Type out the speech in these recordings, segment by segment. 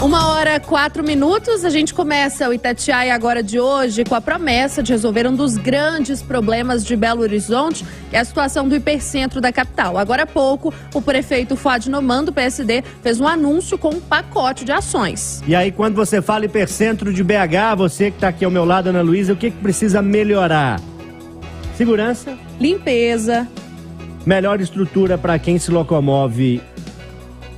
1h04, a gente começa o Itatiaia agora de hoje com a promessa de resolver um dos grandes problemas de Belo Horizonte, que é a situação do hipercentro da capital. Agora há pouco, o prefeito Fuad Noman, do PSD, fez um anúncio com um pacote de ações. E aí, quando você fala hipercentro de BH, você que está aqui ao meu lado, Ana Luísa, o que precisa melhorar? Segurança? Limpeza. Melhor estrutura para quem se locomove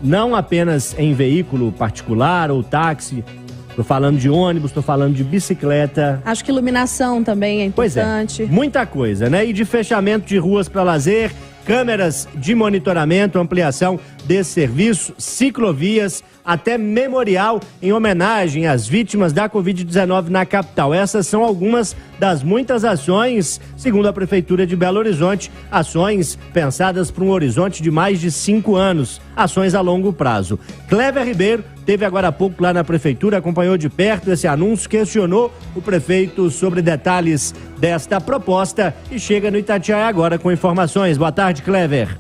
não apenas em veículo particular ou táxi, estou falando de ônibus, estou falando de bicicleta. Acho que iluminação também é importante. Pois é, muita coisa, né? E de fechamento de ruas para lazer, câmeras de monitoramento, ampliação desse serviço, ciclovias, até memorial em homenagem às vítimas da Covid-19 na capital. Essas são algumas das muitas ações, segundo a Prefeitura de Belo Horizonte, ações pensadas para um horizonte de mais de 5 anos, ações a longo prazo. Cléver Ribeiro esteve agora há pouco lá na Prefeitura, acompanhou de perto esse anúncio, questionou o prefeito sobre detalhes desta proposta e chega no Itatiaia agora com informações. Boa tarde, Cléver.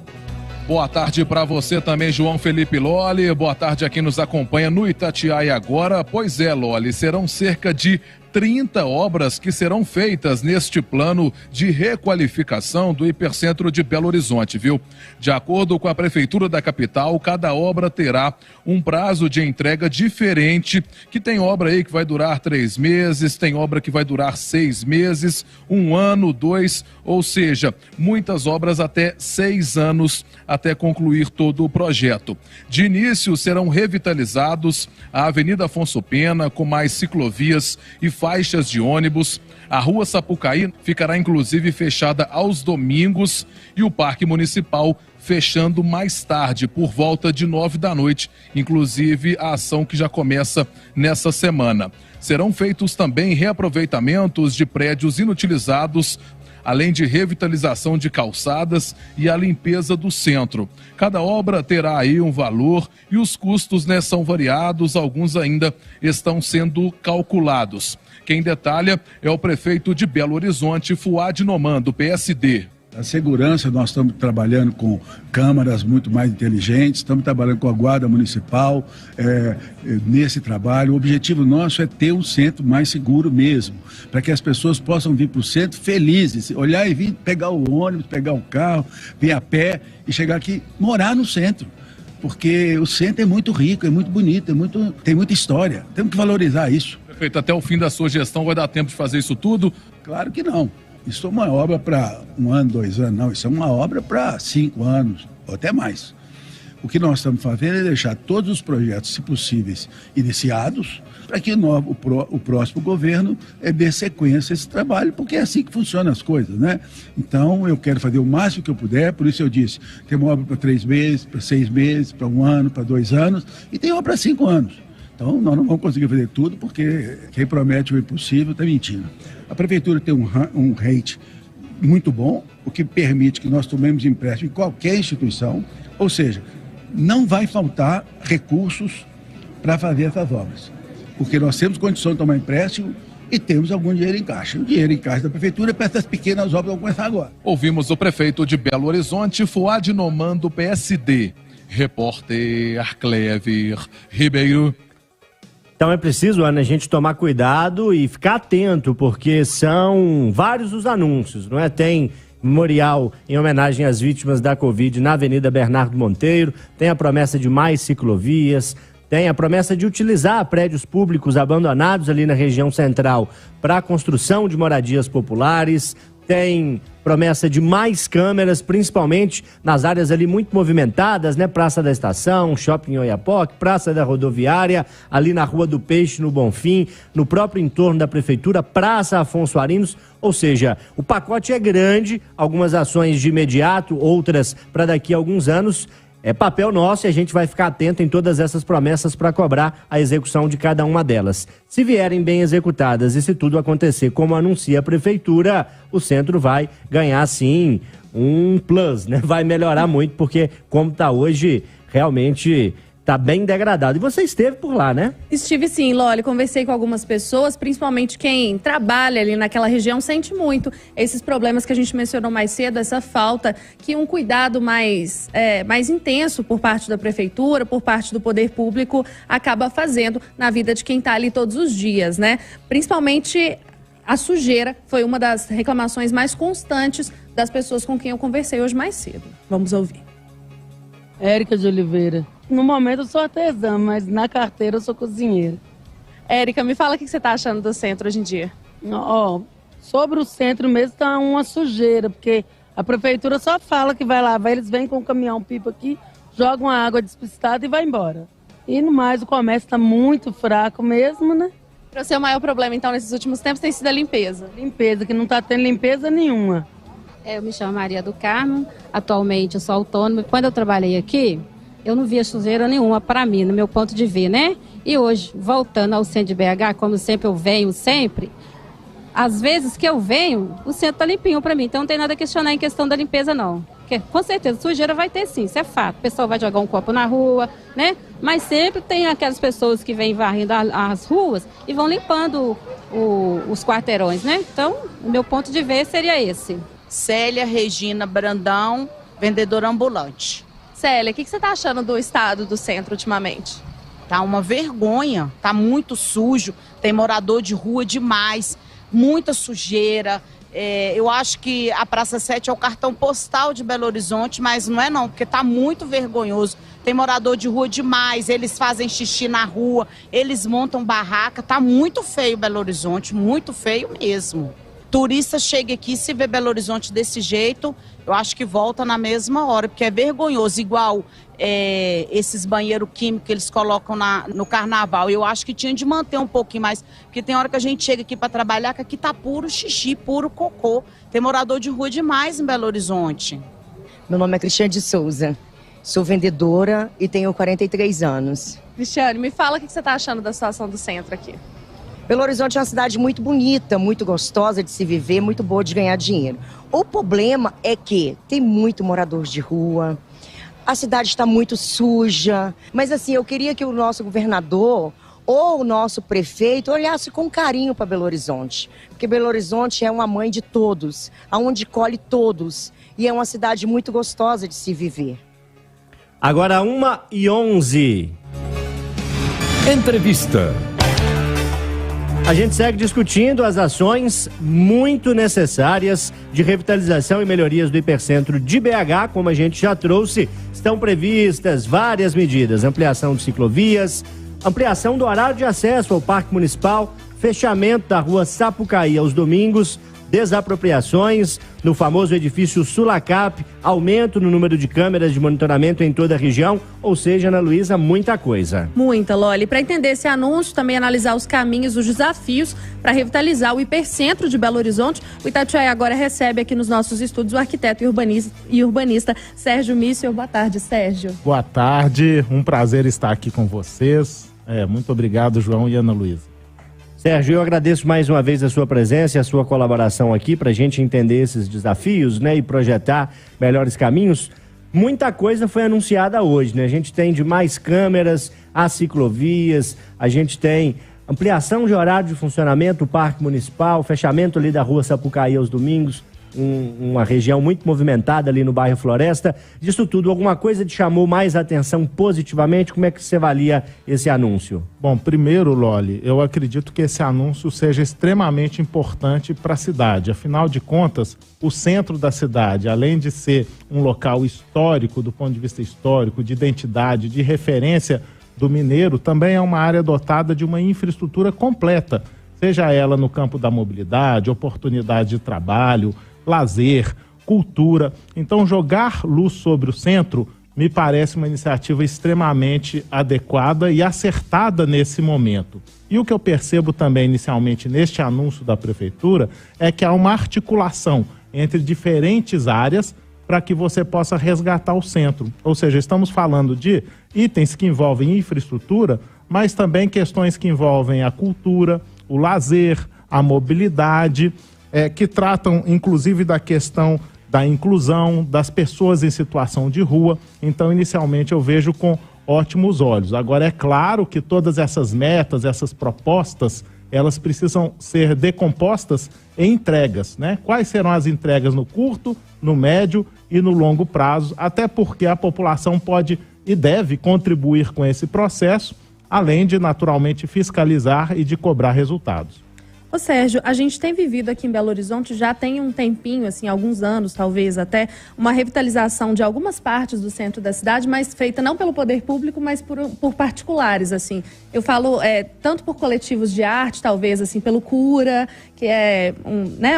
Boa tarde para você também, João Felipe Lolli. Boa tarde a quem nos acompanha no Itatiaia agora. Pois é, Lolli, serão cerca de 30 obras que serão feitas neste plano de requalificação do hipercentro de Belo Horizonte, viu? De acordo com a Prefeitura da capital, cada obra terá um prazo de entrega diferente, que tem obra aí que vai durar 3 meses, tem obra que vai durar 6 meses, 1 ano, 2, ou seja, muitas obras até 6 anos até concluir todo o projeto. De início, serão revitalizados a Avenida Afonso Pena, com mais ciclovias e faixas de ônibus. A Rua Sapucaí ficará inclusive fechada aos domingos e o Parque Municipal fechando mais tarde, por volta de 9 da noite, inclusive a ação que já começa nessa semana. Serão feitos também reaproveitamentos de prédios inutilizados, além de revitalização de calçadas e a limpeza do centro. Cada obra terá aí um valor e os custos, são variados, alguns ainda estão sendo calculados. Quem detalha é o prefeito de Belo Horizonte, Fuad Noman, do PSD. A segurança, nós estamos trabalhando com câmaras muito mais inteligentes, estamos trabalhando com a Guarda Municipal nesse trabalho. O objetivo nosso é ter um centro mais seguro mesmo, para que as pessoas possam vir para o centro felizes, olhar e vir pegar o ônibus, pegar o carro, vir a pé e chegar aqui, morar no centro. Porque o centro é muito rico, é muito bonito, tem muita história. Temos que valorizar isso. Prefeito, até o fim da sua gestão vai dar tempo de fazer isso tudo? Claro que não. Isso é uma obra para 1 ano, 2 anos, não. Isso é uma obra para 5 anos, ou até mais. O que nós estamos fazendo é deixar todos os projetos, se possíveis, iniciados, para que o próximo governo dê sequência a esse trabalho, porque é assim que funcionam as coisas, né? Então, eu quero fazer o máximo que eu puder, por isso eu disse, tem uma obra para 3 meses, para 6 meses, para 1 ano, para 2 anos, e tem obra para 5 anos. Então, nós não vamos conseguir fazer tudo, porque quem promete o impossível está mentindo. A Prefeitura tem um rate muito bom, o que permite que nós tomemos empréstimo em qualquer instituição, ou seja, não vai faltar recursos para fazer essas obras, porque nós temos condição de tomar empréstimo e temos algum dinheiro em caixa. O dinheiro em caixa da Prefeitura para essas pequenas obras vão começar agora. Ouvimos o prefeito de Belo Horizonte, Fuad Noman, do PSD. Repórter Cléver Ribeiro. Então é preciso, Ana, a gente tomar cuidado e ficar atento, porque são vários os anúncios, não é? Tem memorial em homenagem às vítimas da Covid na Avenida Bernardo Monteiro, tem a promessa de mais ciclovias, tem a promessa de utilizar prédios públicos abandonados ali na região central para a construção de moradias populares, tem promessa de mais câmeras, principalmente nas áreas ali muito movimentadas, né? Praça da Estação, Shopping Oiapoque, Praça da Rodoviária, ali na Rua do Peixe, no Bonfim, no próprio entorno da Prefeitura, Praça Afonso Arinos, ou seja, o pacote é grande, algumas ações de imediato, outras para daqui a alguns anos. É papel nosso e a gente vai ficar atento em todas essas promessas para cobrar a execução de cada uma delas. Se vierem bem executadas e se tudo acontecer como anuncia a Prefeitura, o centro vai ganhar sim um plus, né? Vai melhorar muito, porque como está hoje, realmente tá bem degradado. E você esteve por lá, né? Estive sim, Loli. Conversei com algumas pessoas, principalmente quem trabalha ali naquela região, sente muito esses problemas que a gente mencionou mais cedo, essa falta, que um cuidado mais intenso por parte da prefeitura, por parte do poder público, acaba fazendo na vida de quem está ali todos os dias, né? Principalmente a sujeira foi uma das reclamações mais constantes das pessoas com quem eu conversei hoje mais cedo. Vamos ouvir. Érica de Oliveira. No momento eu sou artesã, mas na carteira eu sou cozinheira. Érica, me fala o que você está achando do centro hoje em dia. Sobre o centro mesmo está uma sujeira, porque a prefeitura só fala que vai lavar, eles vêm com um caminhão-pipa aqui, jogam a água despistada e vai embora. E no mais, o comércio está muito fraco mesmo, né? Para você, o maior problema, então, nesses últimos tempos tem sido a limpeza? Limpeza, que não está tendo limpeza nenhuma. Eu me chamo Maria do Carmo, atualmente eu sou autônoma. Quando eu trabalhei aqui, eu não via sujeira nenhuma para mim, no meu ponto de ver, né? E hoje, voltando ao centro de BH, como sempre eu venho sempre, às vezes que eu venho, o centro tá limpinho para mim, então não tem nada a questionar em questão da limpeza, não. Porque, com certeza, sujeira vai ter sim, isso é fato. O pessoal vai jogar um copo na rua, né? Mas sempre tem aquelas pessoas que vêm varrendo as ruas e vão limpando os quarteirões, né? Então, o meu ponto de ver seria esse. Célia Regina Brandão, vendedora ambulante. Célia, o que você está achando do estado do centro ultimamente? Tá uma vergonha, tá muito sujo, tem morador de rua demais, muita sujeira. Eu acho que a Praça 7 é o cartão postal de Belo Horizonte, mas não é não, porque tá muito vergonhoso. Tem morador de rua demais, eles fazem xixi na rua, eles montam barraca, tá muito feio Belo Horizonte, muito feio mesmo. Turista chega aqui, se vê Belo Horizonte desse jeito, eu acho que volta na mesma hora, porque é vergonhoso, igual esses banheiros químicos que eles colocam no carnaval. Eu acho que tinha de manter um pouquinho mais, porque tem hora que a gente chega aqui para trabalhar, que aqui tá puro xixi, puro cocô. Tem morador de rua demais em Belo Horizonte. Meu nome é Cristiane de Souza, sou vendedora e tenho 43 anos. Cristiane, me fala o que você está achando da situação do centro aqui. Belo Horizonte é uma cidade muito bonita, muito gostosa de se viver, muito boa de ganhar dinheiro. O problema é que tem muito morador de rua, a cidade está muito suja, mas assim, eu queria que o nosso governador ou o nosso prefeito olhasse com carinho para Belo Horizonte, porque Belo Horizonte é uma mãe de todos, aonde colhe todos, e é uma cidade muito gostosa de se viver. Agora 1h11. Entrevista. A gente segue discutindo as ações muito necessárias de revitalização e melhorias do hipercentro de BH, como a gente já trouxe. Estão previstas várias medidas: ampliação de ciclovias, ampliação do horário de acesso ao Parque Municipal, fechamento da rua Sapucaí aos domingos, desapropriações no famoso edifício Sulacap, aumento no número de câmeras de monitoramento em toda a região, ou seja, Ana Luísa, muita coisa. Muita, Loli. Para entender esse anúncio, também analisar os caminhos, os desafios para revitalizar o hipercentro de Belo Horizonte, o Itatiaia agora recebe aqui nos nossos estúdios o arquiteto e urbanista Sérgio Mísel. Boa tarde, Sérgio. Boa tarde, um prazer estar aqui com vocês. Muito obrigado, João e Ana Luísa. Sérgio, eu agradeço mais uma vez a sua presença e a sua colaboração aqui para a gente entender esses desafios, né, e projetar melhores caminhos. Muita coisa foi anunciada hoje, né? A gente tem de mais câmeras, as ciclovias, a gente tem ampliação de horário de funcionamento do Parque Municipal, fechamento ali da rua Sapucaí aos domingos, uma região muito movimentada ali no bairro Floresta. Disso tudo, alguma coisa te chamou mais atenção positivamente? Como é que você avalia esse anúncio? Bom, primeiro, Loli, eu acredito que esse anúncio seja extremamente importante para a cidade. Afinal de contas, o centro da cidade, além de ser um local histórico, do ponto de vista histórico, de identidade, de referência do mineiro, também é uma área dotada de uma infraestrutura completa, seja ela no campo da mobilidade, oportunidade de trabalho, lazer, cultura. Então, jogar luz sobre o centro me parece uma iniciativa extremamente adequada e acertada nesse momento. E o que eu percebo também inicialmente neste anúncio da prefeitura é que há uma articulação entre diferentes áreas para que você possa resgatar o centro. Ou seja, estamos falando de itens que envolvem infraestrutura, mas também questões que envolvem a cultura, o lazer, a mobilidade, que tratam inclusive da questão da inclusão das pessoas em situação de rua. Então, inicialmente, eu vejo com ótimos olhos. Agora, é claro que todas essas metas, essas propostas, elas precisam ser decompostas em entregas, né? Quais serão as entregas no curto, no médio e no longo prazo, até porque a população pode e deve contribuir com esse processo, além de, naturalmente, fiscalizar e de cobrar resultados. Ô Sérgio, a gente tem vivido aqui em Belo Horizonte, já tem um tempinho, assim, alguns anos talvez até, uma revitalização de algumas partes do centro da cidade, mas feita não pelo poder público, mas por particulares, assim. Eu falo tanto por coletivos de arte, talvez, assim, pelo Cura, que é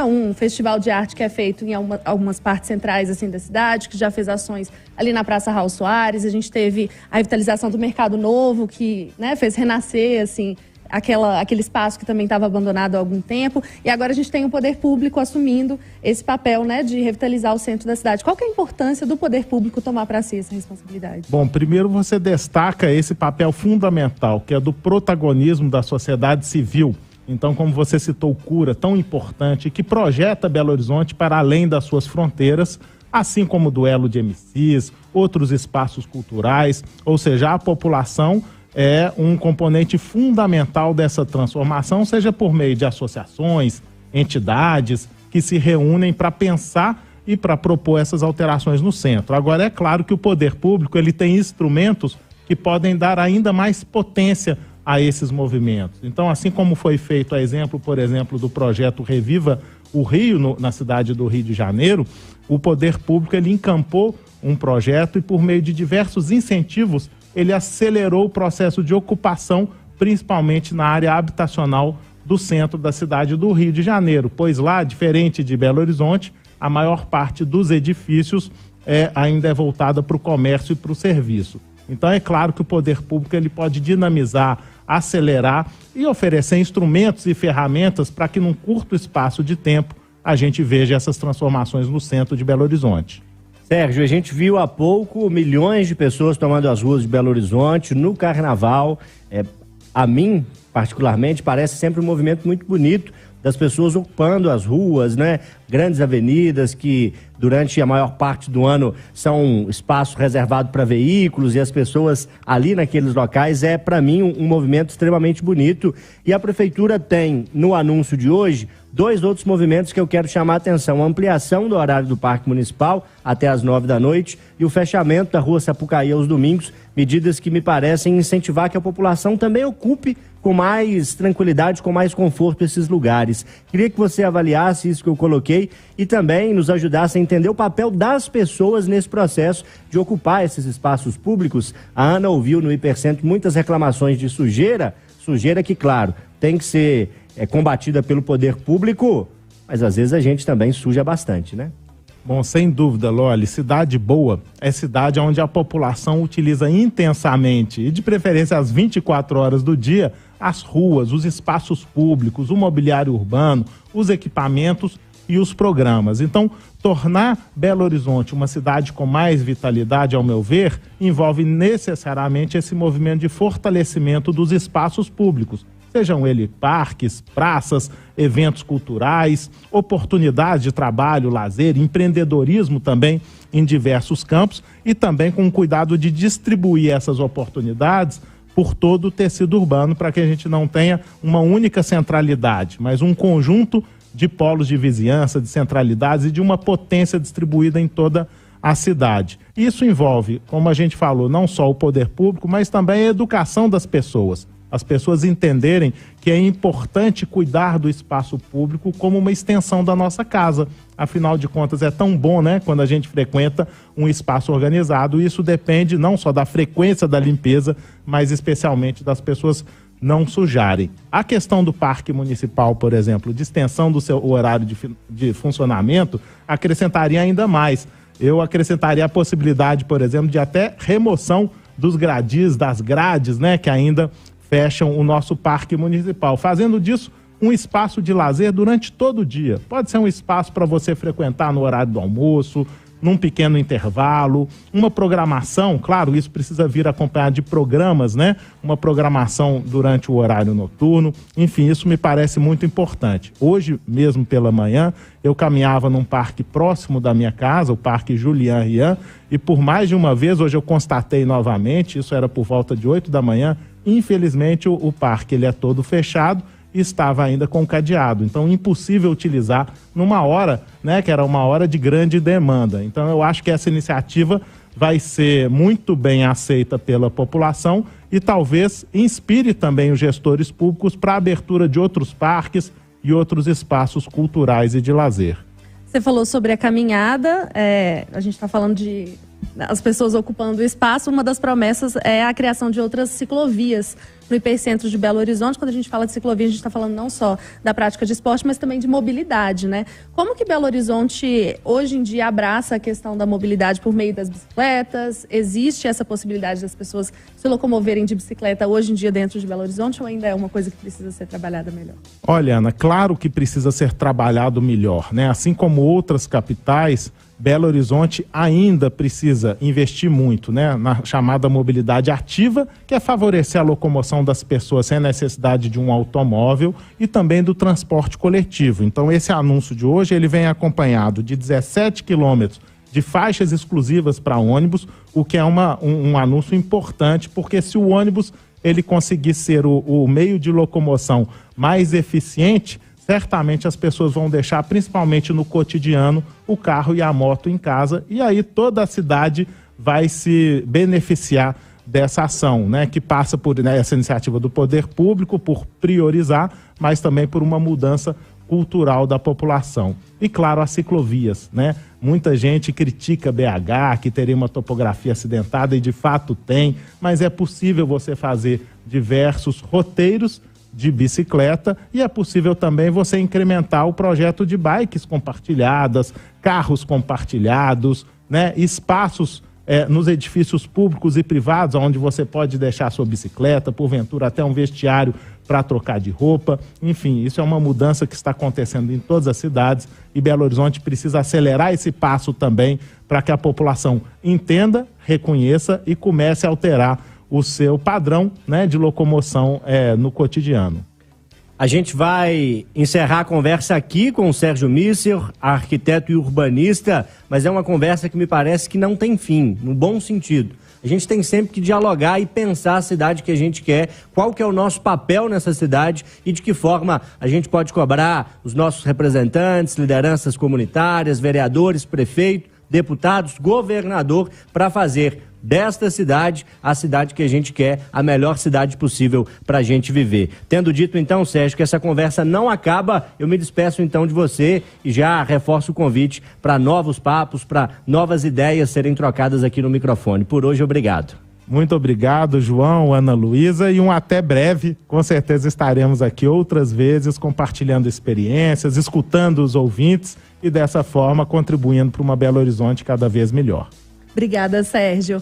um festival de arte que é feito em algumas partes centrais, assim, da cidade, que já fez ações ali na Praça Raul Soares. A gente teve a revitalização do Mercado Novo, que, né, fez renascer, assim, aquele espaço que também estava abandonado há algum tempo, e agora a gente tem o poder público assumindo esse papel, né, de revitalizar o centro da cidade. Qual que é a importância do poder público tomar para si essa responsabilidade? Bom, primeiro você destaca esse papel fundamental, que é do protagonismo da sociedade civil. Então, como você citou, o Cura, tão importante, que projeta Belo Horizonte para além das suas fronteiras, assim como o duelo de MCs, outros espaços culturais, ou seja, a população é um componente fundamental dessa transformação, seja por meio de associações, entidades que se reúnem para pensar e para propor essas alterações no centro. Agora, é claro que o poder público ele tem instrumentos que podem dar ainda mais potência a esses movimentos. Então, assim como foi feito a exemplo, por exemplo, do projeto Reviva o Rio, na cidade do Rio de Janeiro, o poder público ele encampou um projeto e, por meio de diversos incentivos, ele acelerou o processo de ocupação, principalmente na área habitacional do centro da cidade do Rio de Janeiro, pois lá, diferente de Belo Horizonte, a maior parte dos edifícios ainda é voltada para o comércio e para o serviço. Então é claro que o poder público ele pode dinamizar, acelerar e oferecer instrumentos e ferramentas para que num curto espaço de tempo a gente veja essas transformações no centro de Belo Horizonte. Sérgio, a gente viu há pouco milhões de pessoas tomando as ruas de Belo Horizonte no carnaval. A mim, particularmente, parece sempre um movimento muito bonito das pessoas ocupando as ruas, né? Grandes avenidas que durante a maior parte do ano são espaço reservado para veículos e as pessoas ali naqueles locais para mim, um movimento extremamente bonito. E a prefeitura tem, no anúncio de hoje, 2 outros movimentos que eu quero chamar a atenção. A ampliação do horário do Parque Municipal até às 9 da noite e o fechamento da Rua Sapucaí aos domingos, medidas que me parecem incentivar que a população também ocupe com mais tranquilidade, com mais conforto esses lugares. Queria que você avaliasse isso que eu coloquei e também nos ajudasse a entender o papel das pessoas nesse processo de ocupar esses espaços públicos. A Ana ouviu no Hipercentro muitas reclamações de sujeira que, claro, tem que ser combatida pelo poder público, mas às vezes a gente também suja bastante, né? Bom, sem dúvida, Loli, cidade boa é cidade onde a população utiliza intensamente e de preferência às 24 horas do dia as ruas, os espaços públicos, o mobiliário urbano, os equipamentos e os programas. Então, tornar Belo Horizonte uma cidade com mais vitalidade, ao meu ver, envolve necessariamente esse movimento de fortalecimento dos espaços públicos. Sejam eles parques, praças, eventos culturais, oportunidades de trabalho, lazer, empreendedorismo também em diversos campos e também com cuidado de distribuir essas oportunidades por todo o tecido urbano para que a gente não tenha uma única centralidade, mas um conjunto de polos de vizinhança, de centralidades e de uma potência distribuída em toda a cidade. Isso envolve, como a gente falou, não só o poder público, mas também a educação das pessoas. As pessoas entenderem que é importante cuidar do espaço público como uma extensão da nossa casa. Afinal de contas, é tão bom, né, quando a gente frequenta um espaço organizado. Isso depende não só da frequência da limpeza, mas especialmente das pessoas não sujarem. A questão do parque municipal, por exemplo, de extensão do seu horário de funcionamento, acrescentaria ainda mais. Eu acrescentaria a possibilidade, por exemplo, de até remoção dos gradis, das grades, né, que ainda fecham o nosso parque municipal, fazendo disso um espaço de lazer durante todo o dia. Pode ser um espaço para você frequentar no horário do almoço, num pequeno intervalo, uma programação, claro, isso precisa vir acompanhado de programas, né? Uma programação durante o horário noturno, enfim, isso me parece muito importante. Hoje, mesmo pela manhã, eu caminhava num parque próximo da minha casa, o Parque Julian Rian, e por mais de uma vez, hoje eu constatei novamente, isso era por volta de 8 da manhã, infelizmente o parque ele é todo fechado e estava ainda com cadeado, então impossível utilizar numa hora, né, que era uma hora de grande demanda. Então eu acho que essa iniciativa vai ser muito bem aceita pela população e talvez inspire também os gestores públicos para a abertura de outros parques e outros espaços culturais e de lazer. Você falou sobre a caminhada, a gente está falando de as pessoas ocupando o espaço. Uma das promessas é a criação de outras ciclovias no hipercentro de Belo Horizonte. Quando a gente fala de ciclovia, a gente está falando não só da prática de esporte, mas também de mobilidade, né? Como que Belo Horizonte hoje em dia abraça a questão da mobilidade por meio das bicicletas? Existe essa possibilidade das pessoas se locomoverem de bicicleta hoje em dia dentro de Belo Horizonte, ou ainda é uma coisa que precisa ser trabalhada melhor? Olha, Ana, claro que precisa ser trabalhado melhor, né? Assim como outras capitais, Belo Horizonte ainda precisa investir muito, né, na chamada mobilidade ativa, que é favorecer a locomoção das pessoas sem a necessidade de um automóvel e também do transporte coletivo. Então esse anúncio de hoje ele vem acompanhado de 17 quilômetros de faixas exclusivas para ônibus, o que é um anúncio importante, porque se o ônibus ele conseguir ser o meio de locomoção mais eficiente, certamente as pessoas vão deixar, principalmente no cotidiano, o carro e a moto em casa, e aí toda a cidade vai se beneficiar dessa ação, né, que passa por, né, essa iniciativa do poder público, por priorizar, mas também por uma mudança cultural da população. E claro, as ciclovias, né? Muita gente critica BH, que teria uma topografia acidentada, e de fato tem, mas é possível você fazer diversos roteiros de bicicleta e é possível também você incrementar o projeto de bikes compartilhadas, carros compartilhados, né? Espaços nos edifícios públicos e privados, onde você pode deixar sua bicicleta, porventura até um vestiário para trocar de roupa. Enfim, isso é uma mudança que está acontecendo em todas as cidades e Belo Horizonte precisa acelerar esse passo também para que a população entenda, reconheça e comece a alterar o seu padrão, né, de locomoção no cotidiano. A gente vai encerrar a conversa aqui com o Sérgio Misser, arquiteto e urbanista, mas é uma conversa que me parece que não tem fim, no bom sentido. A gente tem sempre que dialogar e pensar a cidade que a gente quer, qual que é o nosso papel nessa cidade e de que forma a gente pode cobrar os nossos representantes, lideranças comunitárias, vereadores, prefeito, deputados, governador, para fazer desta cidade a cidade que a gente quer, a melhor cidade possível para a gente viver. Tendo dito então, Sérgio, que essa conversa não acaba, eu me despeço então de você e já reforço o convite para novos papos, para novas ideias serem trocadas aqui no microfone. Por hoje, obrigado. Muito obrigado, João, Ana Luísa, e um até breve. Com certeza estaremos aqui outras vezes compartilhando experiências, escutando os ouvintes e dessa forma contribuindo para uma Belo Horizonte cada vez melhor. Obrigada, Sérgio.